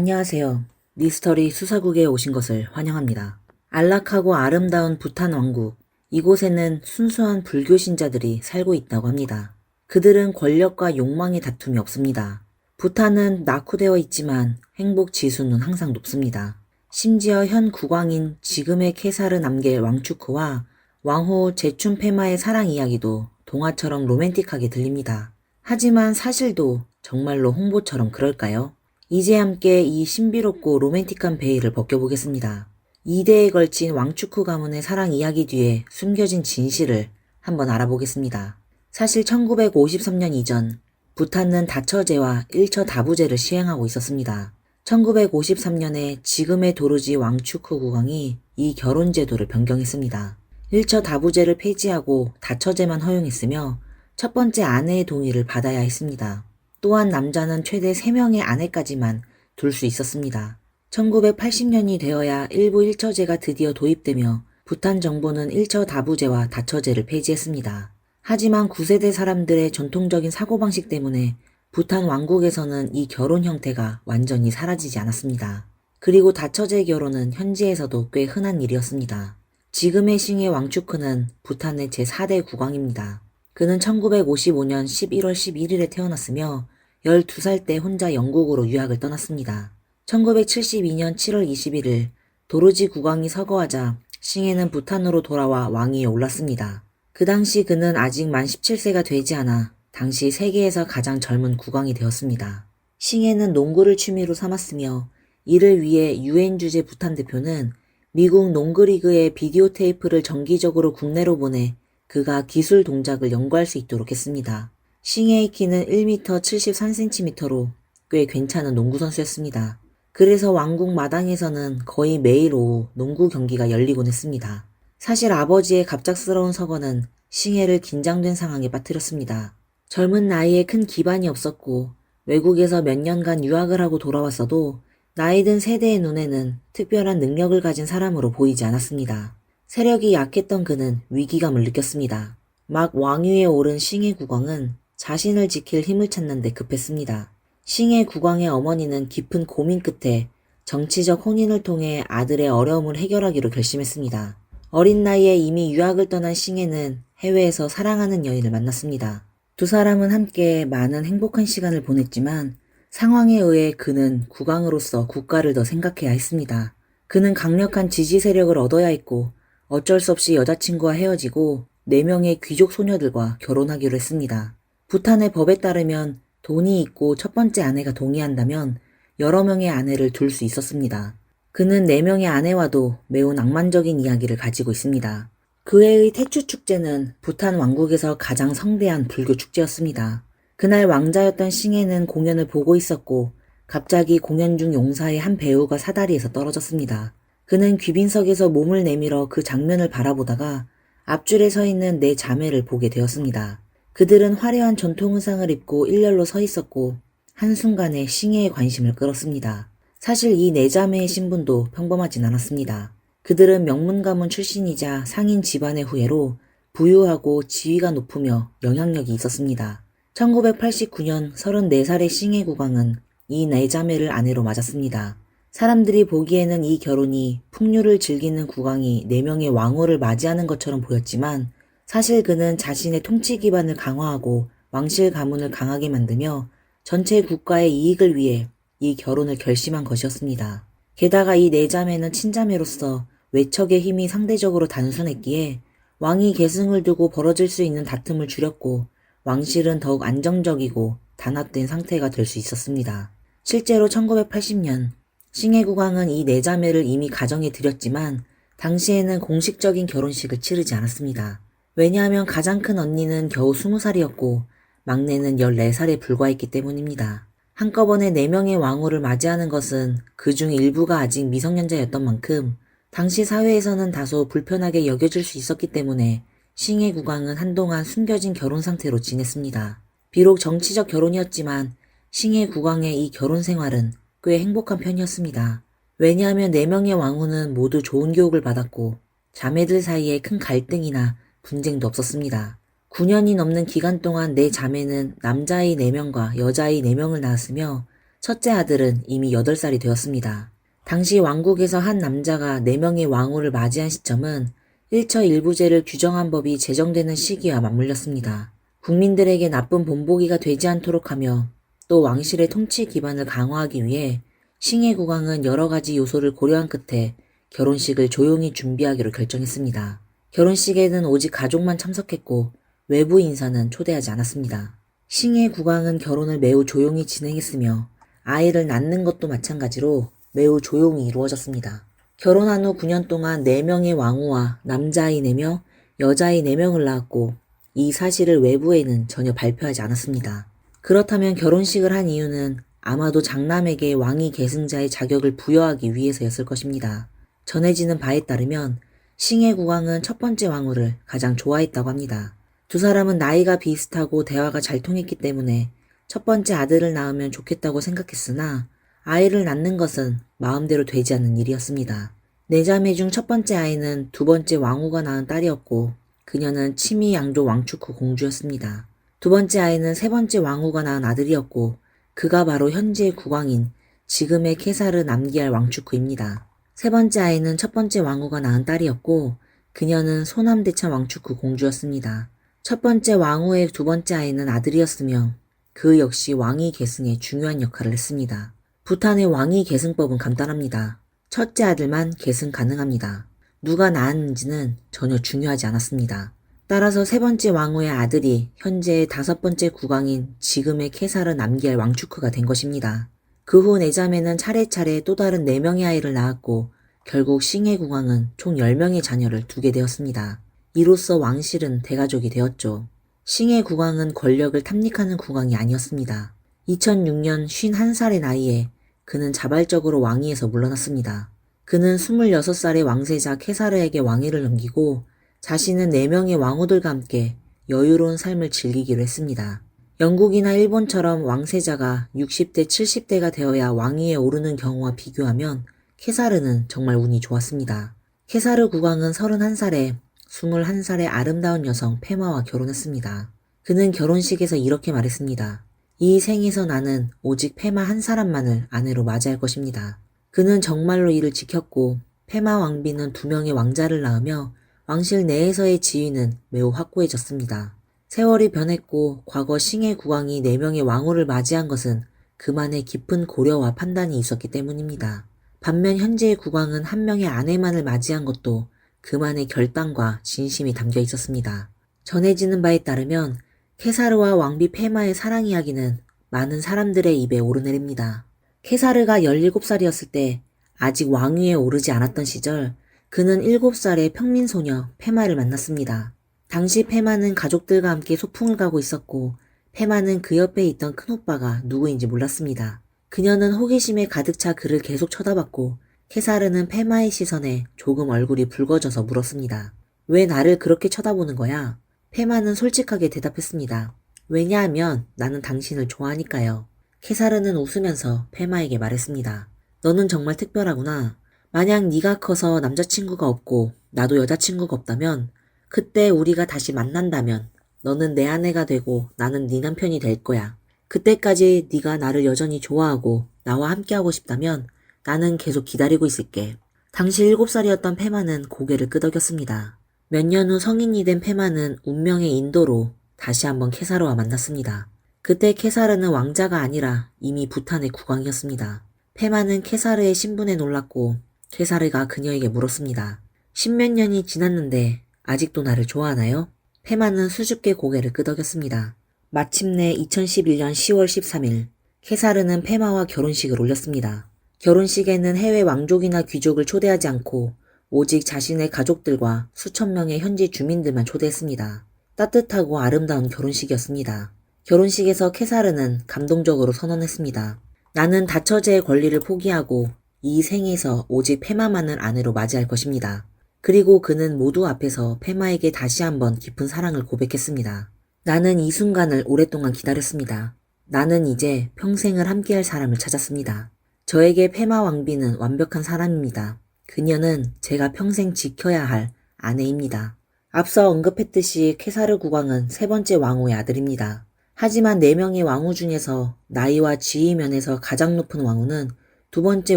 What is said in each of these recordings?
안녕하세요. 미스터리 수사국에 오신 것을 환영합니다. 안락하고 아름다운 부탄 왕국. 이곳에는 순수한 불교 신자들이 살고 있다고 합니다. 그들은 권력과 욕망의 다툼이 없습니다. 부탄은 낙후되어 있지만 행복 지수는 항상 높습니다. 심지어 현 국왕인 지금의 케사르 남겔 왕추크와 왕후 제춘페마의 사랑 이야기도 동화처럼 로맨틱하게 들립니다. 하지만 사실도 정말로 홍보처럼 그럴까요? 이제 함께 이 신비롭고 로맨틱한 베일을 벗겨보겠습니다. 2대에 걸친 왕추크 가문의 사랑 이야기 뒤에 숨겨진 진실을 한번 알아보겠습니다. 사실 1953년 이전 부탄은 다처제와 일처 다부제를 시행하고 있었습니다. 1953년에 지금의 도르지 왕추크 국왕이 이 결혼 제도를 변경했습니다. 일처 다부제를 폐지하고 다처제만 허용했으며 첫 번째 아내의 동의를 받아야 했습니다. 또한 남자는 최대 3명의 아내까지만 둘 수 있었습니다. 1980년이 되어야 일부 일처제가 드디어 도입되며 부탄 정부는 일처 다부제와 다처제를 폐지했습니다. 하지만 9세대 사람들의 전통적인 사고방식 때문에 부탄 왕국에서는 이 결혼 형태가 완전히 사라지지 않았습니다. 그리고 다처제 결혼은 현지에서도 꽤 흔한 일이었습니다. 지금의 싱해 왕추크는 부탄의 제4대 국왕입니다. 그는 1955년 11월 11일에 태어났으며 12살 때 혼자 영국으로 유학을 떠났습니다. 1972년 7월 21일 도르지 국왕이 서거하자 싱해는 부탄으로 돌아와 왕위에 올랐습니다. 그 당시 그는 아직 만 17세가 되지 않아 당시 세계에서 가장 젊은 국왕이 되었습니다. 싱해는 농구를 취미로 삼았으며 이를 위해 유엔 주재 부탄 대표는 미국 농구리그의 비디오 테이프를 정기적으로 국내로 보내 그가 기술 동작을 연구할 수 있도록 했습니다. 싱해의 키는 1m 73cm로 꽤 괜찮은 농구선수였습니다. 그래서 왕국 마당에서는 거의 매일 오후 농구 경기가 열리곤 했습니다. 사실 아버지의 갑작스러운 서거는 싱해를 긴장된 상황에 빠뜨렸습니다. 젊은 나이에 큰 기반이 없었고 외국에서 몇 년간 유학을 하고 돌아왔어도 나이 든 세대의 눈에는 특별한 능력을 가진 사람으로 보이지 않았습니다. 세력이 약했던 그는 위기감을 느꼈습니다. 막 왕위에 오른 싱해 국왕은 자신을 지킬 힘을 찾는 데 급했습니다. 싱해 국왕의 어머니는 깊은 고민 끝에 정치적 혼인을 통해 아들의 어려움을 해결하기로 결심했습니다. 어린 나이에 이미 유학을 떠난 싱해는 해외에서 사랑하는 여인을 만났습니다. 두 사람은 함께 많은 행복한 시간을 보냈지만 상황에 의해 그는 국왕으로서 국가를 더 생각해야 했습니다. 그는 강력한 지지 세력을 얻어야 했고 어쩔 수 없이 여자친구와 헤어지고 4명의 귀족 소녀들과 결혼하기로 했습니다. 부탄의 법에 따르면 돈이 있고 첫 번째 아내가 동의한다면 여러 명의 아내를 둘 수 있었습니다. 그는 4명의 아내와도 매우 낭만적인 이야기를 가지고 있습니다. 그 해의 태추 축제는 부탄 왕국에서 가장 성대한 불교 축제였습니다. 그날 왕자였던 싱해는 공연을 보고 있었고 갑자기 공연 중 용사의 한 배우가 사다리에서 떨어졌습니다. 그는 귀빈석에서 몸을 내밀어 그 장면을 바라보다가 앞줄에 서 있는 4자매를 보게 되었습니다. 그들은 화려한 전통 의상을 입고 일렬로 서 있었고 한순간에 싱해의 관심을 끌었습니다. 사실 이 4자매의 신분도 평범하진 않았습니다. 그들은 명문 가문 출신이자 상인 집안의 후예로 부유하고 지위가 높으며 영향력이 있었습니다. 1989년 34살의 싱해 국왕은 이 4자매를 아내로 맞았습니다. 사람들이 보기에는 이 결혼이 풍류를 즐기는 국왕이 4명의 왕후를 맞이하는 것처럼 보였지만 사실 그는 자신의 통치 기반을 강화하고 왕실 가문을 강하게 만들며 전체 국가의 이익을 위해 이 결혼을 결심한 것이었습니다. 게다가 이 4자매는 친자매로서 외척의 힘이 상대적으로 단순했기에 왕이 계승을 두고 벌어질 수 있는 다툼을 줄였고 왕실은 더욱 안정적이고 단합된 상태가 될 수 있었습니다. 실제로 1980년 싱해 국왕은 이 4자매를 이미 가정에 들였지만 당시에는 공식적인 결혼식을 치르지 않았습니다. 왜냐하면 가장 큰 언니는 겨우 20살이었고 막내는 14살에 불과했기 때문입니다. 한꺼번에 4명의 왕후를 맞이하는 것은 그중 일부가 아직 미성년자였던 만큼 당시 사회에서는 다소 불편하게 여겨질 수 있었기 때문에 싱해 국왕은 한동안 숨겨진 결혼 상태로 지냈습니다. 비록 정치적 결혼이었지만 싱해 국왕의 이 결혼 생활은 꽤 행복한 편이었습니다. 왜냐하면 4명의 왕후는 모두 좋은 교육을 받았고 자매들 사이에 큰 갈등이나 분쟁도 없었습니다. 9년이 넘는 기간 동안 4자매는 남자아이 4명과 여자아이 4명을 낳았으며 첫째 아들은 이미 8살이 되었습니다. 당시 왕국에서 한 남자가 4명의 왕후를 맞이한 시점은 일처일부제를 규정한 법이 제정되는 시기와 맞물렸습니다. 국민들에게 나쁜 본보기가 되지 않도록 하며 또 왕실의 통치 기반을 강화하기 위해 싱해 국왕은 여러 가지 요소를 고려한 끝에 결혼식을 조용히 준비하기로 결정했습니다. 결혼식에는 오직 가족만 참석했고 외부 인사는 초대하지 않았습니다. 싱해 국왕은 결혼을 매우 조용히 진행했으며 아이를 낳는 것도 마찬가지로 매우 조용히 이루어졌습니다. 결혼한 후 9년 동안 4명의 왕후와 남자아이 4명, 여자아이 4명을 낳았고 이 사실을 외부에는 전혀 발표하지 않았습니다. 그렇다면 결혼식을 한 이유는 아마도 장남에게 왕위 계승자의 자격을 부여하기 위해서였을 것입니다. 전해지는 바에 따르면 싱해 국왕은 첫 번째 왕후를 가장 좋아했다고 합니다. 두 사람은 나이가 비슷하고 대화가 잘 통했기 때문에 첫 번째 아들을 낳으면 좋겠다고 생각했으나 아이를 낳는 것은 마음대로 되지 않는 일이었습니다. 4자매 중 첫 번째 아이는 두 번째 왕후가 낳은 딸이었고 그녀는 치미 양조 왕축후 공주였습니다. 두 번째 아이는 세 번째 왕후가 낳은 아들이었고 그가 바로 현재의 국왕인 지금의 케사르 남기알 왕축후입니다. 세 번째 아이는 첫 번째 왕후가 낳은 딸이었고 그녀는 소남대천 왕축후 공주였습니다. 첫 번째 왕후의 두 번째 아이는 아들이었으며 그 역시 왕위 계승에 중요한 역할을 했습니다. 부탄의 왕위 계승법은 간단합니다. 첫째 아들만 계승 가능합니다. 누가 낳았는지는 전혀 중요하지 않았습니다. 따라서 세 번째 왕후의 아들이 현재의 5번째 국왕인 지금의 케사르 남기알 왕축후가 된 것입니다. 그 후 4자매는 차례차례 또 다른 4명의 아이를 낳았고 결국 싱해 국왕은 총 10명의 자녀를 두게 되었습니다. 이로써 왕실은 대가족이 되었죠. 싱해 국왕은 권력을 탐닉하는 국왕이 아니었습니다. 2006년 51살의 나이에 그는 자발적으로 왕위에서 물러났습니다. 그는 26살의 왕세자 케사르에게 왕위를 넘기고 자신은 4명의 왕후들과 함께 여유로운 삶을 즐기기로 했습니다. 영국이나 일본처럼 왕세자가 60대, 70대가 되어야 왕위에 오르는 경우와 비교하면 케사르는 정말 운이 좋았습니다. 케사르 국왕은 31살에 21살의 아름다운 여성 페마와 결혼했습니다. 그는 결혼식에서 이렇게 말했습니다. 이 생에서 나는 오직 페마 한 사람만을 아내로 맞이할 것입니다. 그는 정말로 이를 지켰고 페마 왕비는 2명의 왕자를 낳으며 왕실 내에서의 지위는 매우 확고해졌습니다. 세월이 변했고 과거 싱해 국왕이 4명의 왕후를 맞이한 것은 그만의 깊은 고려와 판단이 있었기 때문입니다. 반면 현재의 국왕은 1명의 아내만을 맞이한 것도 그만의 결단과 진심이 담겨 있었습니다. 전해지는 바에 따르면 케사르와 왕비 페마의 사랑 이야기는 많은 사람들의 입에 오르내립니다. 케사르가 17살이었을 때 아직 왕위에 오르지 않았던 시절 그는 7살의 평민소녀 페마를 만났습니다. 당시 페마는 가족들과 함께 소풍을 가고 있었고 페마는 그 옆에 있던 큰오빠가 누구인지 몰랐습니다. 그녀는 호기심에 가득 차 그를 계속 쳐다봤고 케사르는 페마의 시선에 조금 얼굴이 붉어져서 물었습니다. 왜 나를 그렇게 쳐다보는 거야? 페마는 솔직하게 대답했습니다. 왜냐하면 나는 당신을 좋아하니까요. 케사르는 웃으면서 페마에게 말했습니다. 너는 정말 특별하구나. 만약 네가 커서 남자친구가 없고 나도 여자친구가 없다면 그때 우리가 다시 만난다면 너는 내 아내가 되고 나는 네 남편이 될 거야. 그때까지 네가 나를 여전히 좋아하고 나와 함께하고 싶다면 나는 계속 기다리고 있을게. 당시 7살이었던 페마는 고개를 끄덕였습니다. 몇 년 후 성인이 된 페마는 운명의 인도로 다시 한번 케사르와 만났습니다. 그때 케사르는 왕자가 아니라 이미 부탄의 국왕이었습니다. 페마는 케사르의 신분에 놀랐고 케사르가 그녀에게 물었습니다. 10몇 년이 지났는데 아직도 나를 좋아하나요? 페마는 수줍게 고개를 끄덕였습니다. 마침내 2011년 10월 13일 케사르는 페마와 결혼식을 올렸습니다. 결혼식에는 해외 왕족이나 귀족을 초대하지 않고 오직 자신의 가족들과 수천 명의 현지 주민들만 초대했습니다. 따뜻하고 아름다운 결혼식이었습니다. 결혼식에서 케사르는 감동적으로 선언했습니다. 나는 다처제의 권리를 포기하고 이 생에서 오직 페마만을 아내로 맞이할 것입니다. 그리고 그는 모두 앞에서 페마에게 다시 한번 깊은 사랑을 고백했습니다. 나는 이 순간을 오랫동안 기다렸습니다. 나는 이제 평생을 함께할 사람을 찾았습니다. 저에게 페마 왕비는 완벽한 사람입니다. 그녀는 제가 평생 지켜야 할 아내입니다. 앞서 언급했듯이 케사르 국왕은 세 번째 왕후의 아들입니다. 하지만 4명의 왕후 중에서 나이와 지위 면에서 가장 높은 왕후는 두 번째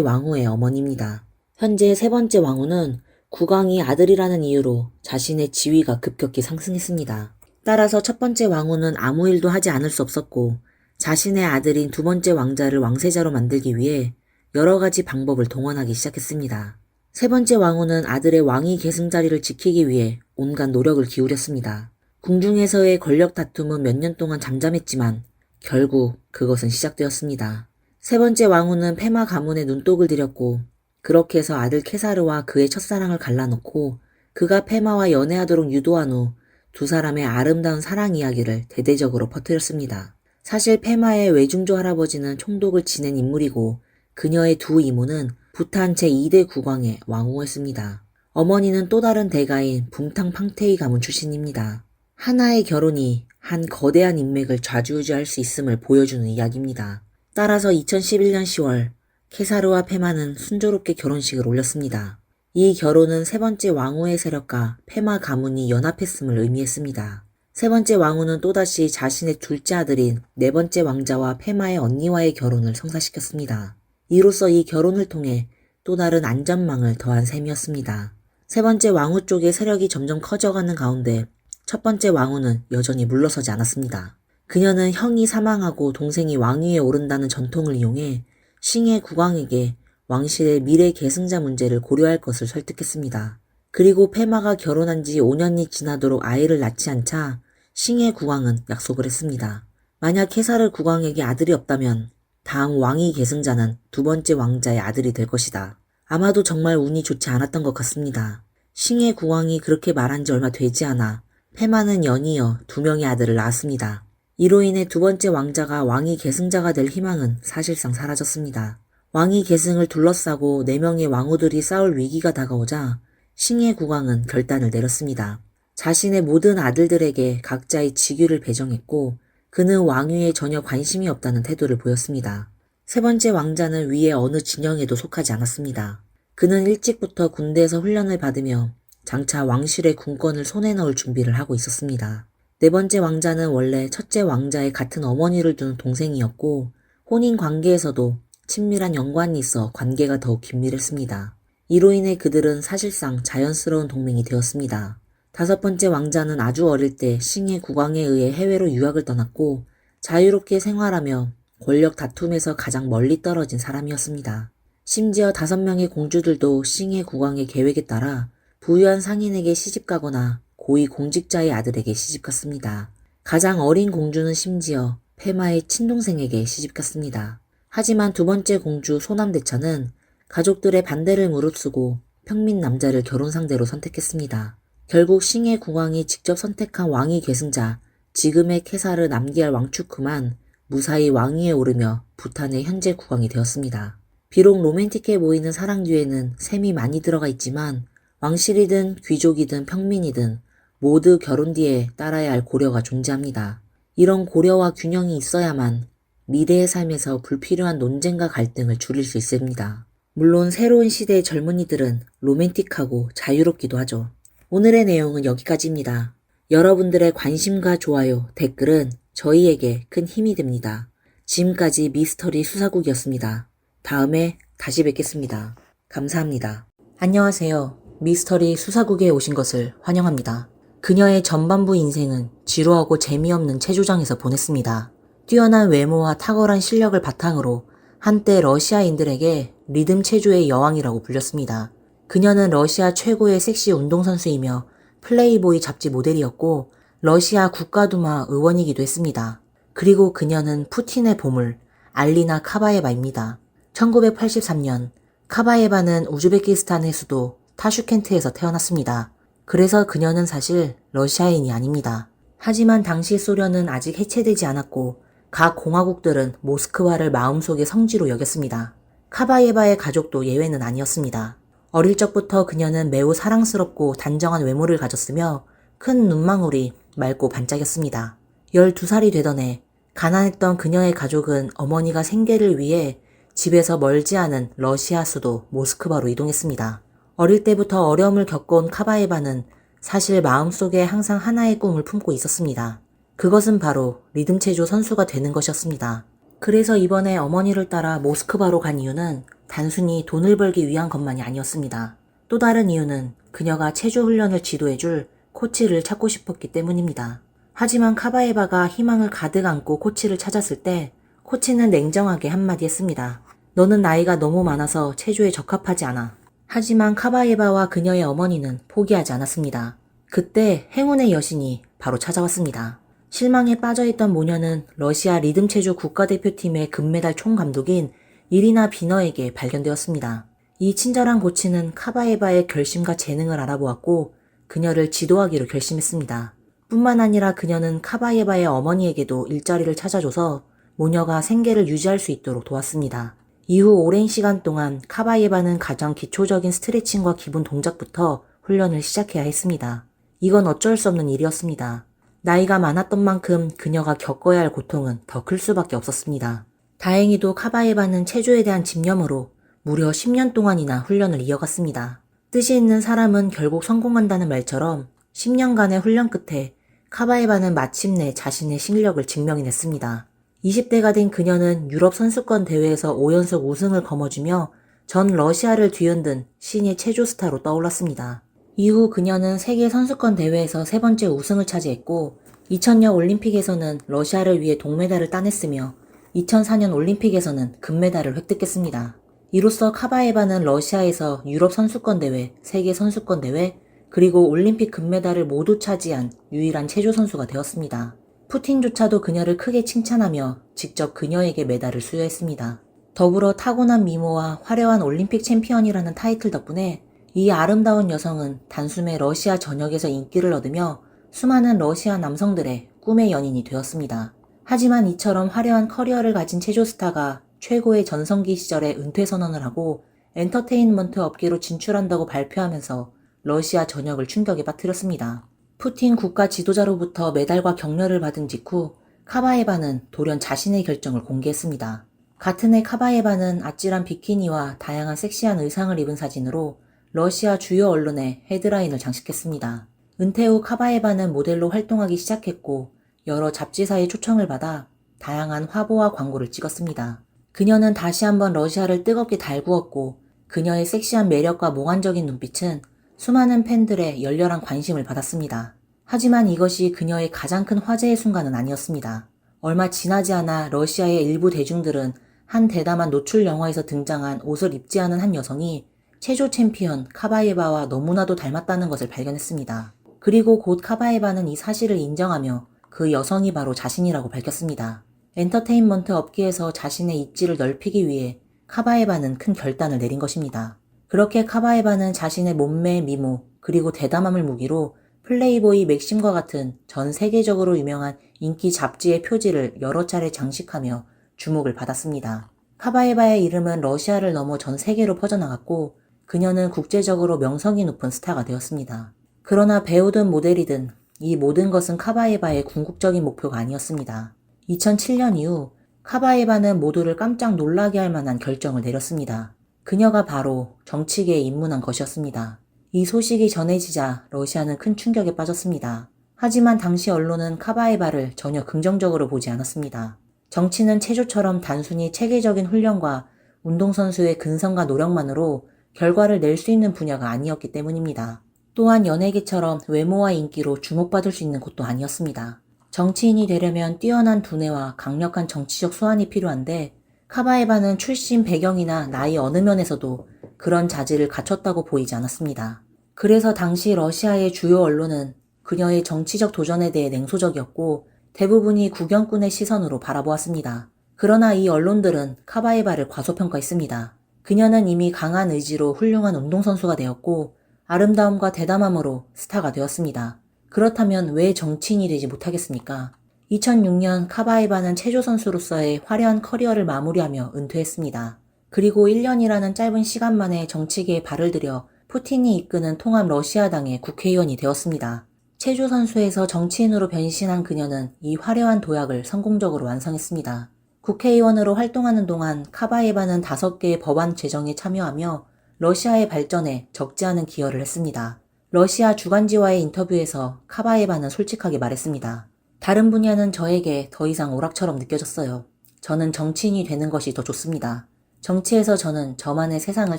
왕후의 어머니입니다. 현재 세 번째 왕후는 국왕이 아들이라는 이유로 자신의 지위가 급격히 상승했습니다. 따라서 첫 번째 왕후는 아무 일도 하지 않을 수 없었고 자신의 아들인 두 번째 왕자를 왕세자로 만들기 위해 여러 가지 방법을 동원하기 시작했습니다. 세 번째 왕후는 아들의 왕위 계승 자리를 지키기 위해 온갖 노력을 기울였습니다. 궁중에서의 권력 다툼은 몇 년 동안 잠잠했지만 결국 그것은 시작되었습니다. 세 번째 왕후는 페마 가문에 눈독을 들였고 그렇게 해서 아들 케사르와 그의 첫사랑을 갈라놓고 그가 페마와 연애하도록 유도한 후 두 사람의 아름다운 사랑 이야기를 대대적으로 퍼뜨렸습니다. 사실 페마의 외중조 할아버지는 총독을 지낸 인물이고 그녀의 두 이모는 부탄 제2대 국왕의 왕후였습니다. 어머니는 또 다른 대가인 붕탕 팡테이 가문 출신입니다. 하나의 결혼이 한 거대한 인맥을 좌지우지할 수 있음을 보여주는 이야기입니다. 따라서 2011년 10월 케사르와 페마는 순조롭게 결혼식을 올렸습니다. 이 결혼은 세 번째 왕후의 세력과 페마 가문이 연합했음을 의미했습니다. 세 번째 왕후는 또다시 자신의 둘째 아들인 네 번째 왕자와 페마의 언니와의 결혼을 성사시켰습니다. 이로써 이 결혼을 통해 또 다른 안전망을 더한 셈이었습니다. 세 번째 왕후 쪽의 세력이 점점 커져가는 가운데 첫 번째 왕후는 여전히 물러서지 않았습니다. 그녀는 형이 사망하고 동생이 왕위에 오른다는 전통을 이용해 싱해 국왕에게 왕실의 미래 계승자 문제를 고려할 것을 설득했습니다. 그리고 페마가 결혼한 지 5년이 지나도록 아이를 낳지 않자 싱해 국왕은 약속을 했습니다. 만약 케사르 국왕에게 아들이 없다면 다음 왕위 계승자는 두 번째 왕자의 아들이 될 것이다. 아마도 정말 운이 좋지 않았던 것 같습니다. 싱해 국왕이 그렇게 말한 지 얼마 되지 않아 페마는 연이어 2명의 아들을 낳았습니다. 이로 인해 두 번째 왕자가 왕위 계승자가 될 희망은 사실상 사라졌습니다. 왕위 계승을 둘러싸고 4명의 왕후들이 싸울 위기가 다가오자 싱해 국왕은 결단을 내렸습니다. 자신의 모든 아들들에게 각자의 직위를 배정했고 그는 왕위에 전혀 관심이 없다는 태도를 보였습니다. 세 번째 왕자는 위의 어느 진영에도 속하지 않았습니다. 그는 일찍부터 군대에서 훈련을 받으며 장차 왕실의 군권을 손에 넣을 준비를 하고 있었습니다. 네 번째 왕자는 원래 첫째 왕자의 같은 어머니를 둔 동생이었고 혼인 관계에서도 친밀한 연관이 있어 관계가 더욱 긴밀했습니다. 이로 인해 그들은 사실상 자연스러운 동맹이 되었습니다. 다섯 번째 왕자는 아주 어릴 때 싱해 국왕에 의해 해외로 유학을 떠났고 자유롭게 생활하며 권력 다툼에서 가장 멀리 떨어진 사람이었습니다. 심지어 5명의 공주들도 싱해 국왕의 계획에 따라 부유한 상인에게 시집가거나 고위 공직자의 아들에게 시집갔습니다. 가장 어린 공주는 심지어 페마의 친동생에게 시집갔습니다. 하지만 두 번째 공주 소남대처는 가족들의 반대를 무릅쓰고 평민 남자를 결혼 상대로 선택했습니다. 결국 싱해 국왕이 직접 선택한 왕위 계승자 지금의 케사르 남기알 왕축후만 무사히 왕위에 오르며 부탄의 현재 국왕이 되었습니다. 비록 로맨틱해 보이는 사랑 뒤에는 셈이 많이 들어가 있지만 왕실이든 귀족이든 평민이든 모두 결혼 뒤에 따라야 할 고려가 존재합니다. 이런 고려와 균형이 있어야만 미래의 삶에서 불필요한 논쟁과 갈등을 줄일 수 있습니다. 물론 새로운 시대의 젊은이들은 로맨틱하고 자유롭기도 하죠. 오늘의 내용은 여기까지입니다. 여러분들의 관심과 좋아요, 댓글은 저희에게 큰 힘이 됩니다. 지금까지 미스터리 수사국이었습니다. 다음에 다시 뵙겠습니다. 감사합니다. 안녕하세요. 미스터리 수사국에 오신 것을 환영합니다. 그녀의 전반부 인생은 지루하고 재미없는 체조장에서 보냈습니다. 뛰어난 외모와 탁월한 실력을 바탕으로 한때 러시아인들에게 리듬 체조의 여왕이라고 불렸습니다. 그녀는 러시아 최고의 섹시 운동선수이며 플레이보이 잡지 모델이었고 러시아 국가두마 의원이기도 했습니다. 그리고 그녀는 푸틴의 보물 알리나 카바예바입니다. 1983년 카바예바는 우즈베키스탄의 수도 타슈켄트에서 태어났습니다. 그래서 그녀는 사실 러시아인이 아닙니다. 하지만 당시 소련은 아직 해체되지 않았고 각 공화국들은 모스크바를 마음속의 성지로 여겼습니다. 카바예바의 가족도 예외는 아니었습니다. 어릴 적부터 그녀는 매우 사랑스럽고 단정한 외모를 가졌으며 큰 눈망울이 맑고 반짝였습니다. 12살이 되던 해 가난했던 그녀의 가족은 어머니가 생계를 위해 집에서 멀지 않은 러시아 수도 모스크바로 이동했습니다. 어릴 때부터 어려움을 겪어온 카바예바는 사실 마음속에 항상 하나의 꿈을 품고 있었습니다. 그것은 바로 리듬체조 선수가 되는 것이었습니다. 그래서 이번에 어머니를 따라 모스크바로 간 이유는 단순히 돈을 벌기 위한 것만이 아니었습니다. 또 다른 이유는 그녀가 체조 훈련을 지도해줄 코치를 찾고 싶었기 때문입니다. 하지만 카바에바가 희망을 가득 안고 코치를 찾았을 때 코치는 냉정하게 한마디 했습니다. 너는 나이가 너무 많아서 체조에 적합하지 않아. 하지만 카바에바와 그녀의 어머니는 포기하지 않았습니다. 그때 행운의 여신이 바로 찾아왔습니다. 실망에 빠져있던 모녀는 러시아 리듬체조 국가대표팀의 금메달 총감독인 이리나 비너에게 발견되었습니다. 이 친절한 코치는 카바에바의 결심과 재능을 알아보았고 그녀를 지도하기로 결심했습니다. 뿐만 아니라 그녀는 카바에바의 어머니에게도 일자리를 찾아줘서 모녀가 생계를 유지할 수 있도록 도왔습니다. 이후 오랜 시간 동안 카바에바는 가장 기초적인 스트레칭과 기본 동작부터 훈련을 시작해야 했습니다. 이건 어쩔 수 없는 일이었습니다. 나이가 많았던 만큼 그녀가 겪어야 할 고통은 더 클 수밖에 없었습니다. 다행히도 카바에바는 체조에 대한 집념으로 무려 10년 동안이나 훈련을 이어갔습니다. 뜻이 있는 사람은 결국 성공한다는 말처럼 10년간의 훈련 끝에 카바에바는 마침내 자신의 실력을 증명해냈습니다. 20대가 된 그녀는 유럽 선수권 대회에서 5연속 우승을 거머쥐며 전 러시아를 뒤흔든 신의 체조 스타로 떠올랐습니다. 이후 그녀는 세계 선수권 대회에서 3번째 우승을 차지했고 2000년 올림픽에서는 러시아를 위해 동메달을 따냈으며 2004년 올림픽에서는 금메달을 획득했습니다. 이로써 카바에바는 러시아에서 유럽 선수권 대회, 세계 선수권 대회, 그리고 올림픽 금메달을 모두 차지한 유일한 체조 선수가 되었습니다. 푸틴조차도 그녀를 크게 칭찬하며 직접 그녀에게 메달을 수여했습니다. 더불어 타고난 미모와 화려한 올림픽 챔피언이라는 타이틀 덕분에 이 아름다운 여성은 단숨에 러시아 전역에서 인기를 얻으며 수많은 러시아 남성들의 꿈의 연인이 되었습니다. 하지만 이처럼 화려한 커리어를 가진 체조 스타가 최고의 전성기 시절에 은퇴 선언을 하고 엔터테인먼트 업계로 진출한다고 발표하면서 러시아 전역을 충격에 빠뜨렸습니다. 푸틴 국가 지도자로부터 메달과 격려를 받은 직후 카바에바는 돌연 자신의 결정을 공개했습니다. 같은 해 카바에바는 아찔한 비키니와 다양한 섹시한 의상을 입은 사진으로 러시아 주요 언론의 헤드라인을 장식했습니다. 은퇴 후 카바에바는 모델로 활동하기 시작했고 여러 잡지사의 초청을 받아 다양한 화보와 광고를 찍었습니다. 그녀는 다시 한번 러시아를 뜨겁게 달구었고 그녀의 섹시한 매력과 몽환적인 눈빛은 수많은 팬들의 열렬한 관심을 받았습니다. 하지만 이것이 그녀의 가장 큰 화제의 순간은 아니었습니다. 얼마 지나지 않아 러시아의 일부 대중들은 한 대담한 노출 영화에서 등장한 옷을 입지 않은 한 여성이 체조 챔피언 카바에바와 너무나도 닮았다는 것을 발견했습니다. 그리고 곧 카바에바는 이 사실을 인정하며 그 여성이 바로 자신이라고 밝혔습니다. 엔터테인먼트 업계에서 자신의 입지를 넓히기 위해 카바에바는 큰 결단을 내린 것입니다. 그렇게 카바에바는 자신의 몸매, 미모, 그리고 대담함을 무기로 플레이보이 맥심과 같은 전 세계적으로 유명한 인기 잡지의 표지를 여러 차례 장식하며 주목을 받았습니다. 카바에바의 이름은 러시아를 넘어 전 세계로 퍼져나갔고 그녀는 국제적으로 명성이 높은 스타가 되었습니다. 그러나 배우든 모델이든 이 모든 것은 카바에바의 궁극적인 목표가 아니었습니다. 2007년 이후 카바에바는 모두를 깜짝 놀라게 할 만한 결정을 내렸습니다. 그녀가 바로 정치계에 입문한 것이었습니다. 이 소식이 전해지자 러시아는 큰 충격에 빠졌습니다. 하지만 당시 언론은 카바에바를 전혀 긍정적으로 보지 않았습니다. 정치는 체조처럼 단순히 체계적인 훈련과 운동선수의 근성과 노력만으로 결과를 낼 수 있는 분야가 아니었기 때문입니다. 또한 연예계처럼 외모와 인기로 주목받을 수 있는 곳도 아니었습니다. 정치인이 되려면 뛰어난 두뇌와 강력한 정치적 소환이 필요한데 카바에바는 출신 배경이나 나이 어느 면에서도 그런 자질을 갖췄다고 보이지 않았습니다. 그래서 당시 러시아의 주요 언론은 그녀의 정치적 도전에 대해 냉소적이었고 대부분이 구경꾼의 시선으로 바라보았습니다. 그러나 이 언론들은 카바에바를 과소평가했습니다. 그녀는 이미 강한 의지로 훌륭한 운동선수가 되었고 아름다움과 대담함으로 스타가 되었습니다. 그렇다면 왜 정치인이 되지 못하겠습니까? 2006년 카바에바는 체조 선수로서의 화려한 커리어를 마무리하며 은퇴했습니다. 그리고 1년이라는 짧은 시간 만에 정치계에 발을 들여 푸틴이 이끄는 통합 러시아당의 국회의원이 되었습니다. 체조 선수에서 정치인으로 변신한 그녀는 이 화려한 도약을 성공적으로 완성했습니다. 국회의원으로 활동하는 동안 카바에바는 5개의 법안 제정에 참여하며 러시아의 발전에 적지 않은 기여를 했습니다. 러시아 주간지와의 인터뷰에서 카바에바는 솔직하게 말했습니다. 다른 분야는 저에게 더 이상 오락처럼 느껴졌어요. 저는 정치인이 되는 것이 더 좋습니다. 정치에서 저는 저만의 세상을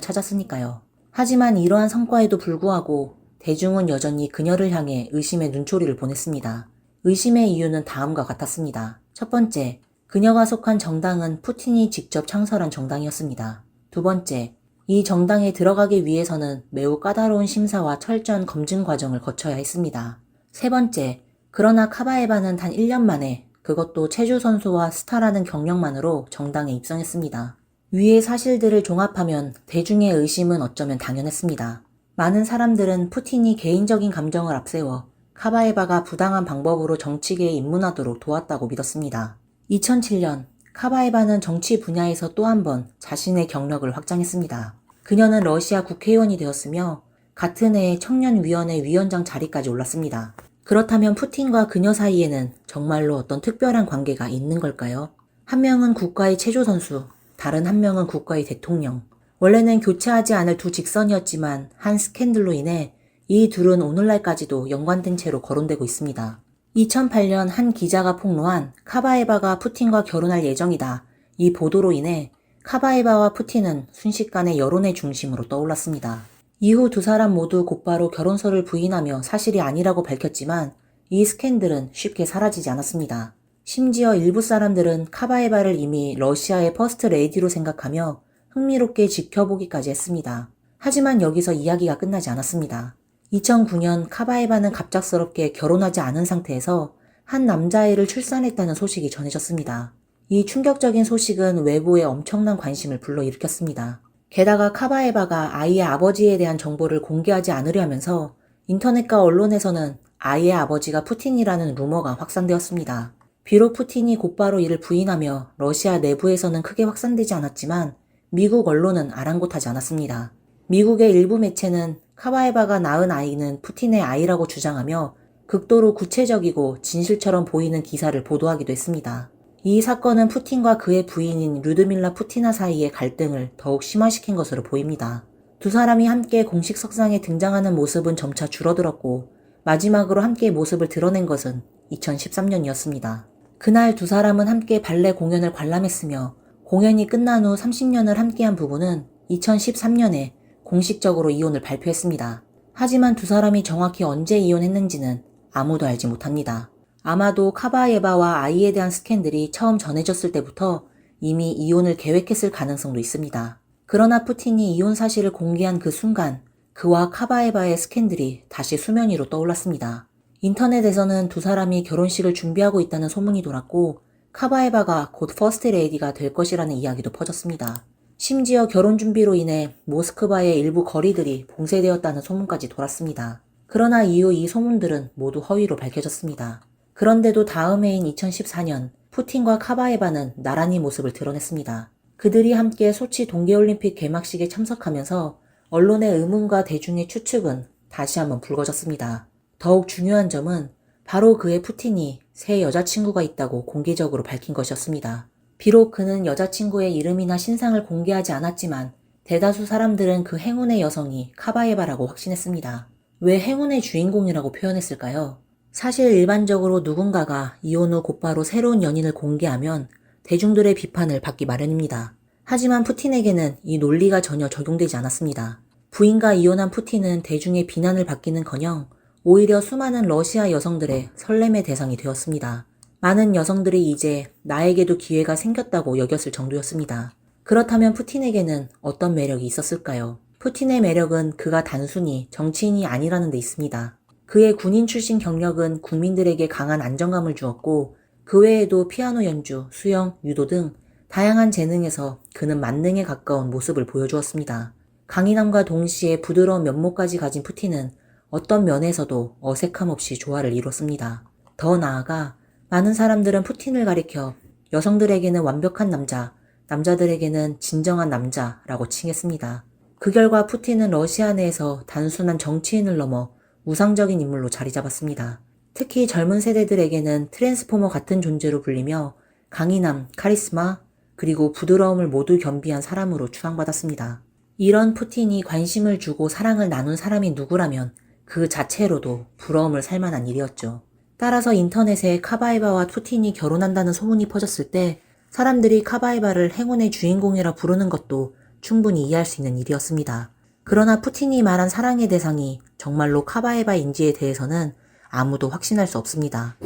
찾았으니까요. 하지만 이러한 성과에도 불구하고 대중은 여전히 그녀를 향해 의심의 눈초리를 보냈습니다. 의심의 이유는 다음과 같았습니다. 첫 번째, 그녀가 속한 정당은 푸틴이 직접 창설한 정당이었습니다. 두 번째, 이 정당에 들어가기 위해서는 매우 까다로운 심사와 철저한 검증 과정을 거쳐야 했습니다. 세 번째, 그러나 카바에바는 단 1년 만에 그것도 체주 선수와 스타라는 경력만으로 정당에 입성했습니다. 위의 사실들을 종합하면 대중의 의심은 어쩌면 당연했습니다. 많은 사람들은 푸틴이 개인적인 감정을 앞세워 카바에바가 부당한 방법으로 정치계에 입문하도록 도왔다고 믿었습니다. 2007년 카바에바는 정치 분야에서 또 한 번 자신의 경력을 확장했습니다. 그녀는 러시아 국회의원이 되었으며 같은 해에 청년위원회 위원장 자리까지 올랐습니다. 그렇다면 푸틴과 그녀 사이에는 정말로 어떤 특별한 관계가 있는 걸까요? 한 명은 국가의 체조 선수, 다른 한 명은 국가의 대통령. 원래는 교체하지 않을 두 직선이었지만 한 스캔들로 인해 이 둘은 오늘날까지도 연관된 채로 거론되고 있습니다. 2008년 한 기자가 폭로한 카바에바가 푸틴과 결혼할 예정이다. 이 보도로 인해 카바에바와 푸틴은 순식간에 여론의 중심으로 떠올랐습니다. 이후 두 사람 모두 곧바로 결혼서를 부인하며 사실이 아니라고 밝혔지만 이 스캔들은 쉽게 사라지지 않았습니다. 심지어 일부 사람들은 카바에바를 이미 러시아의 퍼스트 레이디로 생각하며 흥미롭게 지켜보기까지 했습니다. 하지만 여기서 이야기가 끝나지 않았습니다. 2009년 카바에바는 갑작스럽게 결혼하지 않은 상태에서 한 남자아이를 출산했다는 소식이 전해졌습니다. 이 충격적인 소식은 외부에 엄청난 관심을 불러일으켰습니다. 게다가 카바에바가 아이의 아버지에 대한 정보를 공개하지 않으려 하면서 인터넷과 언론에서는 아이의 아버지가 푸틴이라는 루머가 확산되었습니다. 비록 푸틴이 곧바로 이를 부인하며 러시아 내부에서는 크게 확산되지 않았지만 미국 언론은 아랑곳하지 않았습니다. 미국의 일부 매체는 카바에바가 낳은 아이는 푸틴의 아이라고 주장하며 극도로 구체적이고 진실처럼 보이는 기사를 보도하기도 했습니다. 이 사건은 푸틴과 그의 부인인 류드밀라 푸티나 사이의 갈등을 더욱 심화시킨 것으로 보입니다. 두 사람이 함께 공식 석상에 등장하는 모습은 점차 줄어들었고 마지막으로 함께 모습을 드러낸 것은 2013년이었습니다. 그날 두 사람은 함께 발레 공연을 관람했으며 공연이 끝난 후 30년을 함께한 부부는 2013년에 공식적으로 이혼을 발표했습니다. 하지만 두 사람이 정확히 언제 이혼했는지는 아무도 알지 못합니다. 아마도 카바에바와 아이에 대한 스캔들이 처음 전해졌을 때부터 이미 이혼을 계획했을 가능성도 있습니다. 그러나 푸틴이 이혼 사실을 공개한 그 순간 그와 카바에바의 스캔들이 다시 수면 위로 떠올랐습니다. 인터넷에서는 두 사람이 결혼식을 준비하고 있다는 소문이 돌았고 카바에바가 곧 퍼스트 레이디가 될 것이라는 이야기도 퍼졌습니다. 심지어 결혼 준비로 인해 모스크바의 일부 거리들이 봉쇄되었다는 소문까지 돌았습니다. 그러나 이후 이 소문들은 모두 허위로 밝혀졌습니다. 그런데도 다음 해인 2014년 푸틴과 카바에바는 나란히 모습을 드러냈습니다. 그들이 함께 소치 동계올림픽 개막식에 참석하면서 언론의 의문과 대중의 추측은 다시 한번 불거졌습니다. 더욱 중요한 점은 바로 그의 푸틴이 새 여자친구가 있다고 공개적으로 밝힌 것이었습니다. 비록 그는 여자친구의 이름이나 신상을 공개하지 않았지만 대다수 사람들은 그 행운의 여성이 카바에바라고 확신했습니다. 왜 행운의 주인공이라고 표현했을까요? 사실 일반적으로 누군가가 이혼 후 곧바로 새로운 연인을 공개하면 대중들의 비판을 받기 마련입니다. 하지만 푸틴에게는 이 논리가 전혀 적용되지 않았습니다. 부인과 이혼한 푸틴은 대중의 비난을 받기는커녕 오히려 수많은 러시아 여성들의 설렘의 대상이 되었습니다. 많은 여성들이 이제 나에게도 기회가 생겼다고 여겼을 정도였습니다. 그렇다면 푸틴에게는 어떤 매력이 있었을까요? 푸틴의 매력은 그가 단순히 정치인이 아니라는 데 있습니다. 그의 군인 출신 경력은 국민들에게 강한 안정감을 주었고 그 외에도 피아노 연주, 수영, 유도 등 다양한 재능에서 그는 만능에 가까운 모습을 보여주었습니다. 강인함과 동시에 부드러운 면모까지 가진 푸틴은 어떤 면에서도 어색함 없이 조화를 이뤘습니다. 더 나아가 많은 사람들은 푸틴을 가리켜 여성들에게는 완벽한 남자, 남자들에게는 진정한 남자라고 칭했습니다. 그 결과 푸틴은 러시아 내에서 단순한 정치인을 넘어 우상적인 인물로 자리 잡았습니다. 특히 젊은 세대들에게는 트랜스포머 같은 존재로 불리며 강인함, 카리스마, 그리고 부드러움을 모두 겸비한 사람으로 추앙받았습니다. 이런 푸틴이 관심을 주고 사랑을 나눈 사람이 누구라면 그 자체로도 부러움을 살 만한 일이었죠. 따라서 인터넷에 카바에바와 푸틴이 결혼한다는 소문이 퍼졌을 때 사람들이 카바에바를 행운의 주인공이라 부르는 것도 충분히 이해할 수 있는 일이었습니다. 그러나 푸틴이 말한 사랑의 대상이 정말로 카바에바인지에 대해서는 아무도 확신할 수 없습니다.